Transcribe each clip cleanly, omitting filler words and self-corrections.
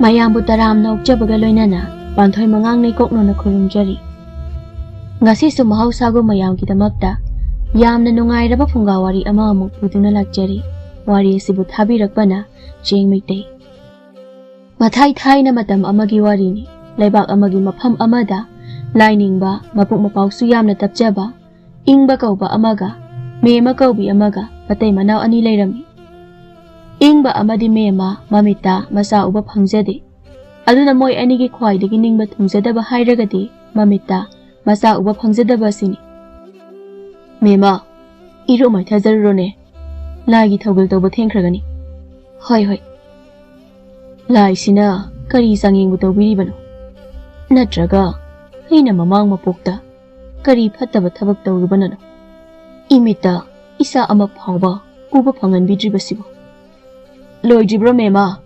ꯃꯌꯥꯝꯕꯨ ꯇꯔꯥꯝꯅ ꯑꯣꯛꯆꯕꯒ ꯂꯣꯏꯅꯅ ꯄꯥꯟꯊꯣꯏ ꯃꯉꯥꯡꯅꯩ ꯀꯣꯛꯅꯅ ꯈꯨꯔꯨꯝꯖꯔꯤ꯫ ꯉꯁꯤꯁꯨ ꯃꯍꯧꯁꯥꯒꯨꯝ ꯃꯌꯥꯝꯒꯤꯗꯃꯛꯇ ꯌꯥꯝꯅ ꯅꯨꯡꯉꯥꯏꯔꯕ ꯐꯨꯡꯒꯥꯋꯥꯔꯤ ꯑꯃ ꯑꯃꯨꯛ ꯄꯨꯗꯨꯅ ꯂꯥꯛꯆꯔꯤ꯫ ꯋꯥꯔꯤ ꯑꯁꯤꯕꯨ ꯊꯥꯕꯤꯔꯛꯄꯅ ꯆꯦꯡ ꯃꯩꯇꯩ꯫ ꯃꯊꯥꯏ ꯊꯥꯏꯅ ꯃꯇꯝ ꯑꯃꯒꯤ ꯋꯥꯔꯤꯅꯤ꯫ ꯂꯩꯕꯥꯛ ꯑꯃꯒꯤ ꯃꯐꯝ ꯑꯃꯗ ꯂꯥꯏꯅꯤꯡꯕ, ꯃꯄꯨꯛ ꯃꯄꯥꯎꯁꯨ ꯌꯥꯝꯅ ꯇꯞꯆꯕ, ꯏꯪꯕ ꯀꯧꯕ ꯑꯃꯒ ꯃꯦꯝꯃ ꯀꯧꯕꯤ ꯑꯃꯒ ꯃꯇꯩ ꯃꯅꯥꯎ ꯑꯅꯤ ꯂꯩꯔꯝꯃꯤ꯫ ꯏꯪꯕ ꯑꯃꯗꯤ ꯃꯦꯝꯃ ꯃꯃꯤꯠꯇ ꯃꯆꯥ ꯎꯕ ꯐꯪꯖꯗꯦ꯫ ꯑꯗꯨꯅ ꯃꯣꯏ ꯑꯅꯤꯒꯤ ꯈ꯭ꯋꯥꯏꯗꯒꯤ ꯅꯤꯡꯕ ꯊꯨꯡꯖꯗꯕ ꯍꯥꯏꯔꯒꯗꯤ ꯃꯃꯤꯠꯇ ꯃꯆꯥ ꯎꯕ ꯐꯪꯖꯗꯕ ꯑꯁꯤꯅꯤ꯫ ꯃꯦꯝꯃ, ꯏꯔꯨ ꯃꯥꯏꯊꯖꯔꯨꯔꯣꯅꯦ, ꯂꯥꯏꯒꯤ ꯊꯧꯒꯜ ꯇꯧꯕ ꯊꯦꯡꯈ꯭ꯔꯒꯅꯤ꯫ ꯍꯣꯏ ꯍꯣꯏ꯫ ꯂꯥꯏꯁꯤꯅ ꯀꯔꯤ ꯆꯥꯡꯌꯦꯡꯕꯨ ꯇꯧꯕꯤꯔꯤꯕꯅꯣ? ꯅꯠꯇ꯭ꯔꯒ ꯑꯩꯅ ꯃꯃꯥꯡ ꯃꯄꯣꯛꯇ ꯀꯔꯤ ꯐꯠꯇꯕ ꯊꯕꯛ ꯇꯧꯔꯨꯕꯅꯅꯣ ꯏꯃꯤꯠꯇ ꯏꯆꯥ ꯑꯃ ꯐꯥꯎꯕ ꯎꯕ ꯐꯪꯍꯟꯕꯤꯗ꯭ꯔꯤꯕꯁꯤꯕꯨ? ꯂꯣꯏꯗ꯭ꯔꯤꯕ꯭ꯔꯣ ꯃꯦꯝꯃ?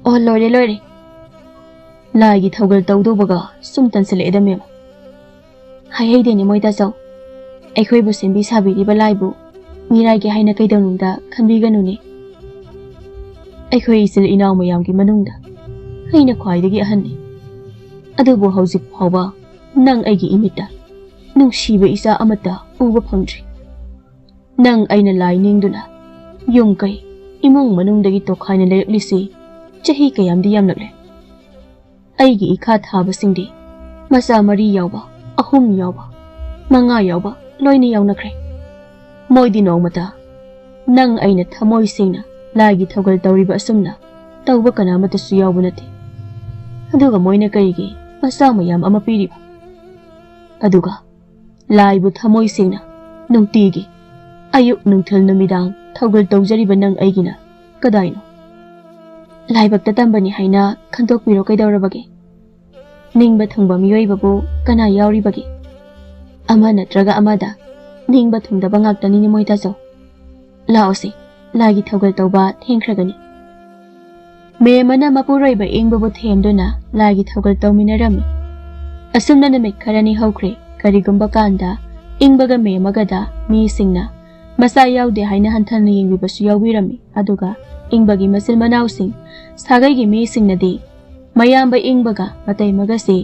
ꯑꯣ, ꯂꯣꯏꯔꯦ ꯂꯣꯏꯔꯦ꯫ ꯂꯥꯏꯒꯤ ꯊꯧꯒꯜ ꯇꯧꯗꯧꯕꯒ ꯁꯨꯝ ꯇꯟꯁꯤꯜꯂꯛꯑꯦꯗ ꯃꯦꯝꯃ꯫ ꯍꯥꯏꯍꯩꯗꯦꯅꯦ ꯃꯣꯏ ꯇꯥꯆꯧ, ꯑꯩꯈꯣꯏꯕꯨ ꯁꯦꯝꯕꯤ ꯁꯥꯕꯤꯔꯤꯕ ꯂꯥꯏꯕꯨ ꯃꯤꯔꯥꯏꯒꯦ ꯍꯥꯏꯅ ꯀꯩꯗꯧꯅꯨꯡꯗ ꯈꯟꯕꯤꯒꯅꯨꯅꯦ꯫ ꯑꯩꯈꯣꯏ ꯏꯆꯤꯜ ꯏꯅꯥꯎ ꯃꯌꯥꯝꯒꯤ ꯃꯅꯨꯡꯗ ꯑꯩꯅ ꯈ꯭ꯋꯥꯏꯗꯒꯤ ꯑꯍꯟꯅꯤ꯫ ꯑꯗꯨꯕꯨ ꯍꯧꯖꯤꯛ ꯐꯥꯎꯕ ꯅꯪ ꯑꯩꯒꯤ ꯏꯃꯤꯠꯇ ꯅꯨꯡꯁꯤꯕ ꯏꯆꯥ ꯑꯃꯠꯇ ꯎꯕ ꯐꯪꯗ꯭ꯔꯤ꯫ ꯅꯪ ꯑꯩꯅ ꯂꯥꯏ ꯅꯤꯡꯗꯨꯅ ꯌꯨꯝ ꯀꯩ ꯏꯃꯨꯡ ꯃꯅꯨꯡꯗꯒꯤ ꯇꯣꯈꯥꯏꯅ ꯂꯩꯔꯛꯂꯤꯁꯤ ꯆꯍꯤ ꯀꯌꯥꯝꯗꯤ ꯌꯥꯝꯂꯛꯂꯦ꯫ ꯑꯩꯒꯤ ꯏꯈꯥ ꯊꯥꯕꯁꯤꯡꯗꯤ ꯃꯆꯥ 4 ꯌꯥꯎꯕ, 3 ꯌꯥꯎꯕ, 5 ꯌꯥꯎꯕ ꯂꯣꯏꯅ ꯌꯥꯎꯅꯈ꯭ꯔꯦ꯫ ꯃꯣꯏꯗꯤ ꯅꯣꯡꯃꯇ ꯅꯪ ꯑꯩꯅ ꯊꯃꯣꯏ ꯁꯦꯡꯅ ꯂꯥꯏꯒꯤ ꯊꯧꯒꯜ ꯇꯧꯔꯤꯕ ꯑꯁꯨꯝꯅ ꯇꯧꯕ ꯀꯅꯥꯃꯠꯇꯁꯨ ꯌꯥꯎꯕ ꯅꯠꯇꯦ꯫ ꯑꯗꯨꯒ ꯃꯣꯏꯅ ꯀꯔꯤꯒꯤ ꯃꯆꯥ ꯃꯌꯥꯝ ꯑꯃ ꯄꯤꯔꯤꯕ? ꯑꯗꯨꯒ ꯂꯥꯏꯕꯨ ꯊꯃꯣꯏ ꯁꯦꯡꯅ ꯅꯨꯡꯇꯤꯒꯤ ꯑꯌꯨꯛ ꯅꯨꯡꯊꯤꯜ ꯅꯨꯃꯤꯗꯥꯡ ꯊꯧꯒꯜ ꯇꯧꯖꯔꯤꯕ ꯅꯪ ꯑꯩꯒꯤꯅ ꯀꯗꯥꯏꯅꯣ? ꯂꯥꯏꯕꯛꯇ ꯇꯝꯕꯅꯤ ꯍꯥꯏꯅ ꯈꯟꯗꯣꯛꯄꯤꯔꯣ ꯀꯩꯗꯧꯔꯕꯒꯦ? ꯅꯤꯡꯕ ꯊꯨꯡꯕ ꯃꯤꯑꯣꯏꯕꯕꯨ ꯀꯅꯥ ꯌꯥꯎꯔꯤꯕꯒꯦ? ꯑꯃ ꯅꯠꯇ꯭ꯔꯒ ꯑꯃꯗ ꯅꯤꯡꯕ ꯊꯨꯡꯗꯕ ꯉꯥꯛꯇꯅꯤꯅꯦ ꯃꯣꯏ ꯇꯥꯆꯧ꯫ ꯂꯥꯛꯑꯣꯁꯤ, ꯂꯥꯏꯒꯤ ꯊꯧꯒꯜ ꯇꯧꯕ ꯊꯦꯡꯈ꯭ꯔꯒꯅꯤ꯫ ꯃꯦꯝꯃꯅ ꯃꯄꯨꯔꯣꯏꯕ ꯏꯪꯕꯕꯨ ꯊꯦꯝꯗꯨꯅ ꯂꯥꯏꯒꯤ ꯊꯧꯒꯜ ꯇꯧꯃꯤꯟꯅꯔꯝꯃꯤ꯫ ꯑꯁꯨꯝꯅ ꯅꯨꯃꯤꯠ ꯈꯔꯅꯤ ꯍꯧꯈ꯭ꯔꯦ꯫ ꯀꯔꯤꯒꯨꯝꯕ ꯀꯥꯟꯗ ꯏꯪꯕꯒ ꯃꯦꯝꯃꯒꯗ ꯃꯤꯁꯤꯡꯅ ꯃꯆꯥ ꯌꯥꯎꯗꯦ ꯍꯥꯏꯅ ꯍꯟꯊꯅ ꯌꯦꯡꯕꯤꯕꯁꯨ ꯌꯥꯎꯕꯤꯔꯝꯃꯤ꯫ ꯑꯗꯨꯒ ꯏꯪꯕꯒꯤ ꯃꯆꯤꯟ ꯃꯅꯥꯎꯁꯤꯡ ꯁꯥꯒꯩꯒꯤ ꯃꯤꯁꯤꯡꯅꯗꯤ ꯃꯌꯥꯝꯕ ꯏꯪꯕꯒ ꯃꯇꯩꯃꯒꯁꯤ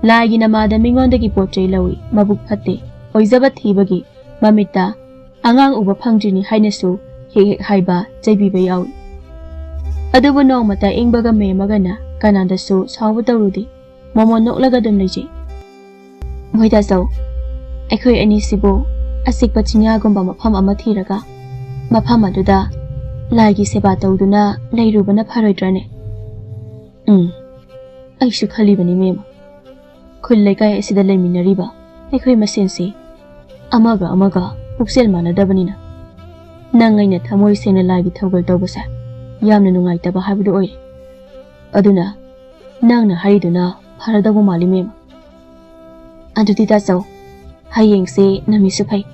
ꯂꯥꯏꯒꯤ ꯅꯃꯥꯗ ꯃꯤꯉꯣꯟꯗꯒꯤ ꯄꯣꯠ ꯆꯩ ꯂꯧꯏ, ꯃꯕꯨꯛ ꯐꯠꯇꯦ, ꯑꯣꯏꯖꯕ ꯊꯤꯕꯒꯤ ꯃꯃꯤꯠꯇ ꯑꯉꯥꯡ ꯎꯕ ꯐꯪꯗ꯭ꯔꯤꯅꯤ ꯍꯥꯏꯅꯁꯨ ꯍꯦꯛ ꯍꯦꯛ ꯍꯥꯏꯕ, ꯆꯩꯕꯤꯕ ꯌꯥꯎꯏ꯫ ꯑꯗꯨꯕꯨ ꯅꯣꯡꯃꯇ ꯏꯪꯕꯒ ꯃꯦꯝꯃꯒꯅ ꯀꯅꯥꯗꯁꯨ ꯁꯥꯎꯕ ꯇꯧꯔꯨꯗꯦ꯫ ꯃꯣꯃꯣꯟ ꯅꯣꯛꯂꯒ ꯑꯗꯨꯝ ꯂꯩꯖꯩ꯫ ꯃꯣꯏ ꯇꯥꯆꯧ, ꯑꯩꯈꯣꯏ ꯑꯅꯤꯁꯤꯕꯨ ꯑꯆꯤꯛꯄ ꯆꯤꯡꯌꯥꯒꯨꯝꯕ ꯃꯐꯝ ꯑꯃ ꯊꯤꯔꯒ ꯃꯐꯝ ꯑꯗꯨꯗ ꯂꯥꯏꯒꯤ ꯁꯦꯕꯥ ꯇꯧꯗꯨꯅ ꯂꯩꯔꯨꯕꯅ ꯐꯔꯣꯏꯗ꯭ꯔꯅꯦ? ꯑꯩꯁꯨ ꯈꯜꯂꯤꯕꯅꯤ ꯃꯦꯝꯃ꯫ ꯈꯨꯜ ꯂꯩꯀꯥꯏ ꯑꯁꯤꯗ ꯂꯩꯃꯤꯟꯅꯔꯤꯕ ꯑꯩꯈꯣꯏ ꯃꯁꯦꯟꯁꯤ ꯑꯃꯒ ꯑꯃꯒ ꯄꯨꯛꯆꯦꯜ ꯃꯥꯟꯅꯗꯕꯅꯤꯅ ꯅꯪ ꯑꯩꯅ ꯊꯃꯣꯏ ꯁꯦꯡꯅ ꯂꯥꯏꯒꯤ ꯊꯧꯒꯜ ꯇꯧꯕꯁꯦ ꯌꯥꯝꯅ ꯅꯨꯡꯉꯥꯏꯇꯕ ꯍꯥꯏꯕꯗꯨ ꯑꯣꯏꯔꯦ꯫ ꯑꯗꯨꯅ ꯅꯪꯅ ꯍꯥꯏꯔꯤꯗꯨꯅ ꯐꯔꯗꯧꯕ ꯃꯥꯜꯂꯤ ꯃꯦꯝꯃ꯫ ꯑꯗꯨꯗꯤ ꯇꯥꯆꯧ, ꯍꯌꯦꯡꯁꯦ ꯅꯨꯃꯤꯠꯁꯨ ꯐꯩ,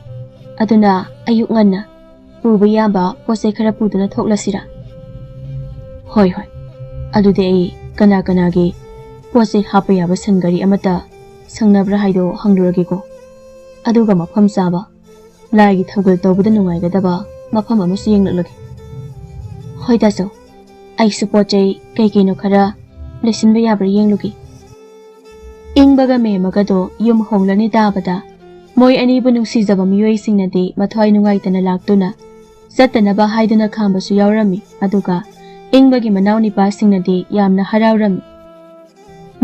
ꯑꯗꯨꯅ ꯑꯌꯨꯛ ꯉꯟꯅ ꯄꯨꯕ ꯌꯥꯕ ꯄꯣꯠꯆꯩ ꯈꯔ ꯄꯨꯗꯨꯅ ꯊꯣꯛꯂꯁꯤꯔꯥ? ꯍꯣꯏ ꯍꯣꯏ꯫ ꯑꯗꯨꯗꯤ ꯑꯩ ꯀꯅꯥ ꯀꯅꯥꯒꯤ ꯄꯣꯠꯆꯩ ꯍꯥꯞꯄ ꯌꯥꯕ ꯁꯟ ꯒꯥꯔꯤ ꯑꯃꯠꯇ ꯁꯪꯅꯕ꯭ꯔꯥ ꯍꯥꯏꯗꯣ ꯍꯪꯂꯨꯔꯒꯦꯀꯣ꯫ ꯑꯗꯨꯒ ꯃꯐꯝ ꯆꯥꯕ, ꯂꯥꯏꯒꯤ ꯊꯧꯒꯜ ꯇꯧꯕꯗ ꯅꯨꯡꯉꯥꯏꯒꯗꯕ ꯃꯐꯝ ꯑꯃꯁꯨ ꯌꯦꯡꯂꯛꯂꯒꯦ꯫ ꯍꯣꯏ ꯇꯥꯆꯧ, ꯑꯩꯁꯨ ꯄꯣꯠ ꯆꯩ ꯀꯩꯀꯩꯅꯣ ꯈꯔ ꯂꯩꯁꯤꯟꯕ ꯌꯥꯕ꯭ꯔꯥ ꯌꯦꯡꯂꯨꯒꯦ꯫ ꯏꯪꯕꯒ ꯃꯦꯝꯃꯒꯗꯣ ꯌꯨꯝ ꯍꯣꯡꯂꯅꯤ ꯇꯥꯕꯗ ꯃꯣꯏ ꯑꯅꯤꯕꯨ ꯅꯨꯡꯁꯤꯖꯕ ꯃꯤꯑꯣꯏꯁꯤꯡꯅꯗꯤ ꯃꯊ꯭ꯋꯥꯏ ꯅꯨꯡꯉꯥꯏꯇꯅ ꯂꯥꯛꯇꯨꯅ ꯆꯠꯇꯅꯕ ꯍꯥꯏꯗꯨꯅ ꯈꯥꯝꯕꯁꯨ ꯌꯥꯎꯔꯝꯃꯤ꯫ ꯑꯗꯨꯒ ꯏꯪꯕꯒꯤ ꯃꯅꯥꯎꯅꯤꯄꯥꯁꯤꯡꯅꯗꯤ ꯌꯥꯝꯅ ꯍꯔꯥꯎꯔꯝꯃꯤ꯫